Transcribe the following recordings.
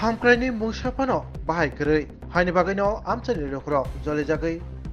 Hamkrani Musapano, Bahai Kuri, Hainibagino, Amchaini Lokro, Jolly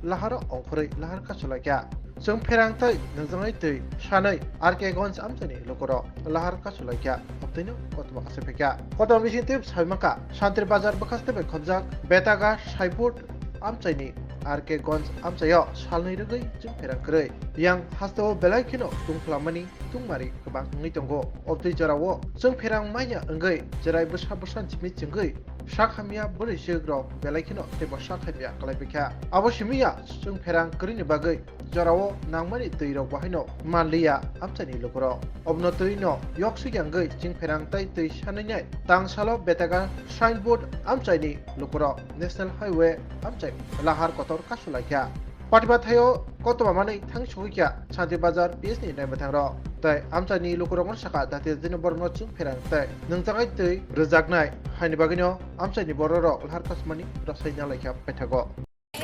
Lahara Onkuri, Lahar Kasulaka. Chwngpherang tai nangjangai tui sanai arkegons Amchaini Lokro, Lahar Kasulaka, Optino, Kotma Kasepeka. Kotma Visintive Saimaka, Santri Bazar Bakastebe Konjak, Bataga, Saiput, Amchaini. Arkegons Amchayo, Salni Rugi, Chwngpherang Kuri. Yang Hasto Belaikino, Tungflamani, Tungmari, Kabang Nitongo, Opti Jarawo, Chwngpherang Maya Engai, Jerai Busabusan Chimit Chungai, Shakhamia Burishigro, Belaikino, Tebo Shakhamia, Kalabika. Aboshimia, Chwngpherang Kurini Bagai, Jarawo, Nangmani Tuiro Wahino, Malia, Amchaini Lokro. Obnotuino, Yoksi Yangai, Chwngpherang Tai Tui Shanai, Tang Salo Bataga, Signboard, Amchaini Lokro, National Highway, Amchaini, Lahar Kotor Kasulaka. Patibathayo, Kotomamani, Tangsukia, Santi Bazar, Pisni, Namataro. Tai Amchaini Lokurong Saka, that is the number of Chwngpherang Tai, Nungna, Rezagnai, Hainibagino, Amchaini Bororo, Harkasmani, Rosina like a Petago.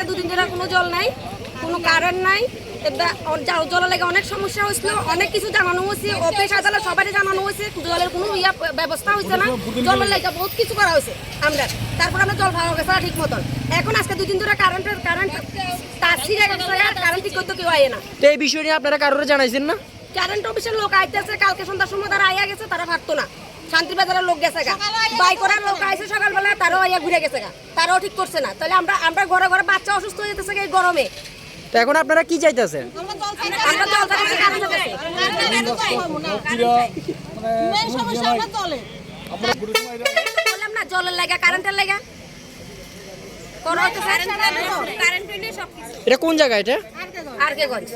দুদিন ধরে কোনো জল নাই, কোনো current নাই, জলের লাগে অনেক সমস্যা হয়েছিল, অনেক কিছু জানানো হয়েছে, অফিস আদালত সবাই জানানো হয়েছে, জলের কোনো ব্যবস্থা হয়েছে না, জলের লাগে বহুত কিছু করা হয়েছে আমরা। তারপর আমরা জল পাওয়া গেছে ঠিক মতন। এখন আজকে দুদিন ধরে কারেন্ট তার ছিঁড়ে গেছে, কারেন্ট ঠিক করতে কেউ আয় না। তো এই বিষয় নিয়ে আপনারা কারোর জানাইছেন না? কারেন্ট অফিসের লোক আইতেছে, কালকে সন্ধ্যার সময় তারা আইয়া গেছে, তারা থাকতো না। শান্তিবাজারের লোক গেছে গা, বাই করার লোক আইছে সকালবেলা, তারাও আইয়া ঘুরে গেছে গা, তারাও ঠিক করছে না। তাহলে আমরা ঘরে ঘরে বাচ্চা অসুস্থ হয়ে যেতেছে এই গরমে। তো এখন আপনারা কি চাইতেছেন? আমরা জল চাইতেছি, কারেন্ট চাইতেছি। বললাম না জলের লাগা, কারেন্টের লাগা। এটা কোন জায়গা? এটা আরকেগঞ্জ।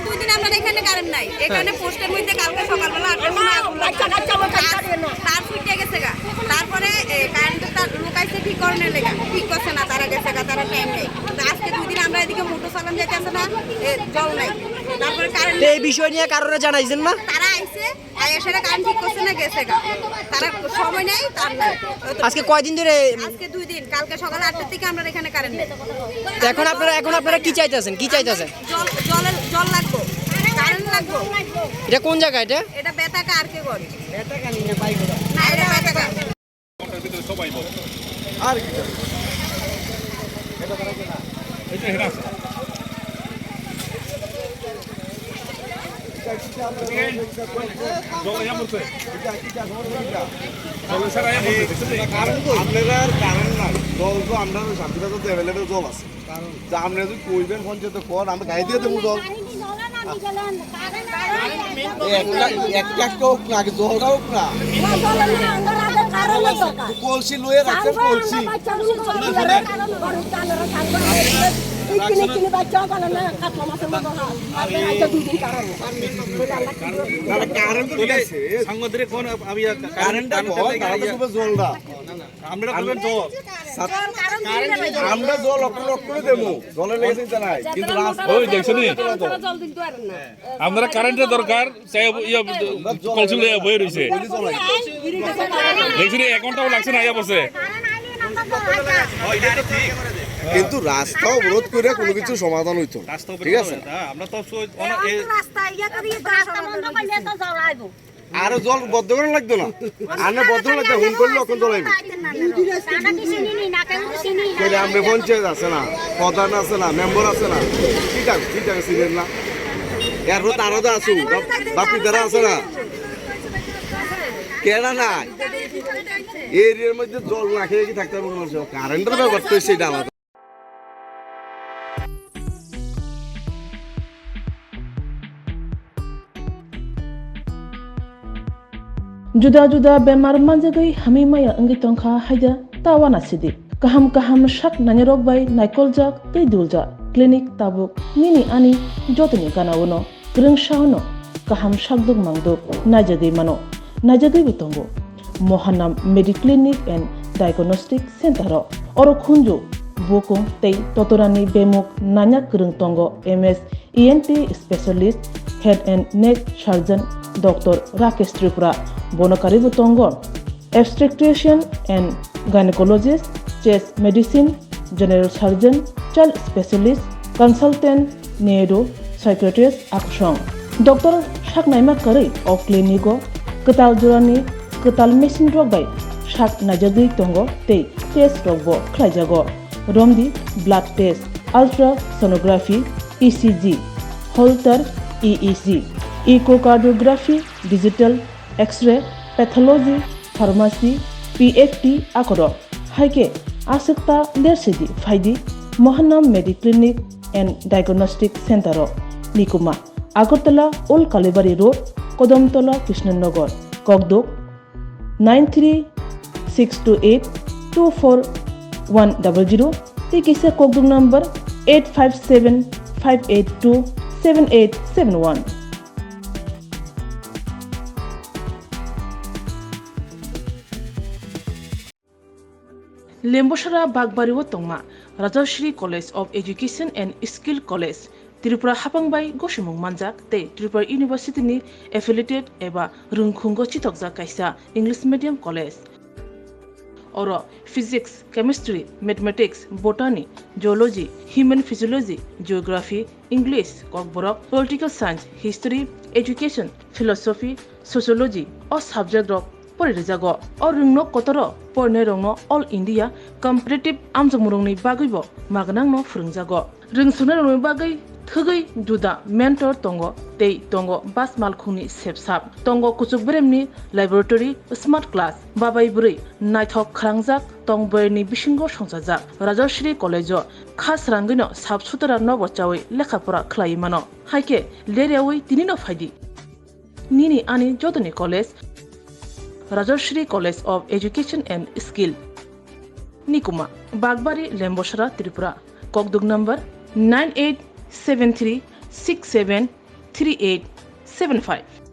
দুই দিন আমরা এখানে কারেন্ট নাই, এখানে পোস্টের মধ্যে কালকে সকালবেলা তার ফুটে গেছে গা। তারপরে কারেন্টের তার লোকাইছে ঠিক করণের লেগা, ঠিক করছে না, তারা গেছে গা, তারা টাইম নেই। আজকে দুই দিন আমরা এদিকে মোটর চালান যেতেছে না, জল নাই। তারপরে কারেন্ট এই বিষয় নিয়ে কারোরে জানাইছেন না? তারা আইছে, আইয়া সেটা কারেন্ট ঠিক করছে না, গেছে গা। তারা সময় নেই, তার নাই। আজকে কয়দিন ধরে? আজকে 2 দিন, কালকে সকাল 8টার থেকে আমরা এখানে কারেন্ট নেই। এখন আপনারা কি চাইতেছেন? কি চাইতেছেন? জল লাগবে, কারেন্ট লাগবে। এটা কোন জায়গা? এটা বেতাকা আরকেগঞ্জ। বেতাকা নিয়ে বাইক না, এটা বেতাকা। কোনটার ভিতরে সবাই বল আর কি এটা করা যায় না, এটা হেরা আছে। কলসি লয়ে রাখছেন, কলসি আমরা জল অক্ষরে দেবো, জলের লেগে নাই, কিন্তু আপনারা কারেন্টের দরকার, কলসি লইয়া বয়ে রয়েছে, দেখছি 1 ঘন্টাও লাগছে না, আইয়া বসে। কিন্তু রাস্তা অবরোধ করে কোনো কিছু সমাধান হইতো, ঠিক আছে? আর জল বদ্ধ করে লাগতো না, আর না বদ্ধ লাগতো, হুন করলে এখন জল আইবে। আমরা পঞ্চায়েত আছে না, প্রধান আছে না, মেম্বার আছে না, ঠিক আছে সিলেন না, এরপর তারও তো আসু বাপি তারা আছে না, কেনা নাই এরিয়ার মধ্যে জল না খেয়ে কি থাকতে পারবো? মানুষ কারেন্টের ব্যাপার তো সেটা আলাদা। Juda bemar manjagai hami maya angi tongkha haida tawana sidi kaham shak nanyarok bai naikolja tei dulja klinik tabuk nini ani jotoni ganawono grengshauno kaham shakduk mangduk najagai mano najagai bitongo Mohanam Mediclinic and Diagnostic Center oro khunju bokong tei totorani bemuk nanya krung tongo MS ENT specialist head and neck surgeon Dr. Rakesh Tripura Bonakari Butongo, obstetrician and gynecologist, chest medicine, general surgeon, child specialist, consultant, neuro, psychiatrist, Akshong. Dr. Shaknaima Kari of Clinico, Ketal Jurani, Ketal Machine Drug by sak najagui tongo tei test rokbo khlaijago romdi blood test ultrasonography ECG Holter EEG echocardiography digital x-ray pathology pharmacy PFT akoro haike asukta lersidi faidi Mohanam Mediclinic and Diagnostic Center Nikuma Agartala Old Kalibari Road Kodamtola Krishnanagar Kogdok 93-628-24100 Tikisa Kogdok number 857-582-7871 Lemboshara Bagbariwo Tongma Rajashri College of Education and Skill College Tripura Hapangbai Goshimung Manjak te Tripura University ni affiliated eba Rungkhungo Chitokja kaisa English medium college Oro physics chemistry mathematics botany geology human physiology geography English kokborok political science history education philosophy sociology o subject rok porijago or rungno kotoro porne rongno all India competitive amjamurungni bagibo magnang no frungjago rungsuna rongni bagai thugai juda mentor tongo tei tongo bas malkhungni sepsap tongo kuchuk bremni laboratory smart class babai buri naithok khrangjak tongboyni bisingo songjajak Rajashri college khas rangino sabsutara no bochawi lekhapora khlai mano haike lerewi tinino faidi nini ani jodoni college Rajashri College of Education and Skill Nikuma Bagbari Lemboshara Tripura Kogduk number 9873673875